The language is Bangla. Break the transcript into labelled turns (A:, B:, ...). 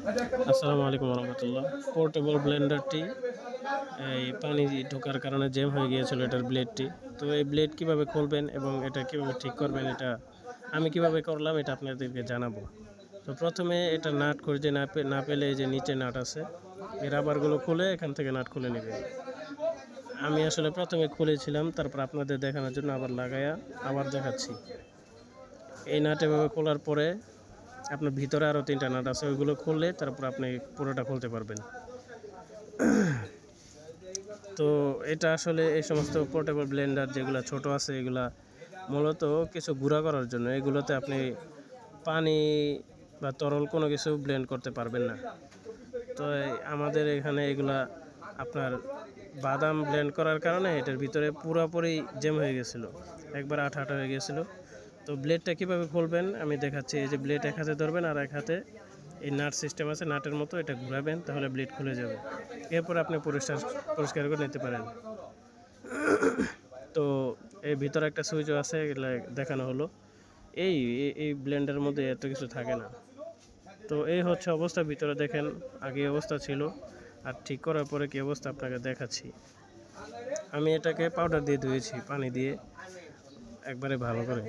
A: আসসালামু আলাইকুম রহমতুল্লাহ। পোর্টেবল ব্লেন্ডারটি এই পানি ঢোকার কারণে জ্যাম হয়ে গিয়েছিল এটার ব্লেডটি। তো এই ব্লেড কিভাবে খুলবেন এবং এটা কিভাবে ঠিক করবেন, এটা আমি কিভাবে করলাম এটা আপনাদেরকে জানাবো। তো প্রথমে এটা নাট খুঁজে না পেলে এই যে নিচে নাট আছে, এই রাবারগুলো খুলে এখান থেকে নাট খুলে নেবেন। আমি আসলে প্রথমে খুলেছিলাম, তারপর আপনাদের দেখানোর জন্য আবার লাগায়া আবার দেখাচ্ছি। এই নাট এভাবে খোলার পরে আপনার ভিতরে আরও 3টা নাট আছে, ওইগুলো খুললে তারপর আপনি পুরোটা খুলতে পারবেন। তো এটা আসলে এই সমস্ত পোর্টেবল ব্লেন্ডার যেগুলো ছোট আছে, এগুলা মূলত কিছু গুঁড়া করার জন্য। এগুলোতে আপনি পানি বা তরল কোনো কিছু ব্লেন্ড করতে পারবেন না। তো আমাদের এখানে এগুলা আপনার বাদাম ব্লেন্ড করার কারণে এটার ভিতরে পুরোপুরি জ্যাম হয়ে গেছিলো, একবার আঠা আঠা হয়ে গেছিলো। তো ব্লেডটা কীভাবে খুলবেন আমি দেখাচ্ছি। এই যে ব্লেড এক হাতে ধরবেন আর এক হাতে এই নাট সিস্টেম আছে, নাটের মতো এটা ঘুরাবেন, তাহলে ব্লেড খুলে যাবে। এরপর আপনি পরিষ্কার করে নিতে পারেন। তো এই ভিতরে একটা সুইচও আছে, এগুলো দেখানো হলো। এই এই ব্লেন্ডের মধ্যে এত কিছু থাকে না। তো এই হচ্ছে অবস্থা, ভিতরে দেখেন আগে অবস্থা ছিল আর ঠিক করার পরে কী অবস্থা আপনাকে দেখাচ্ছি। আমি এটাকে পাউডার দিয়ে ধুয়েছি, পানি দিয়ে একবারে ভালো করে।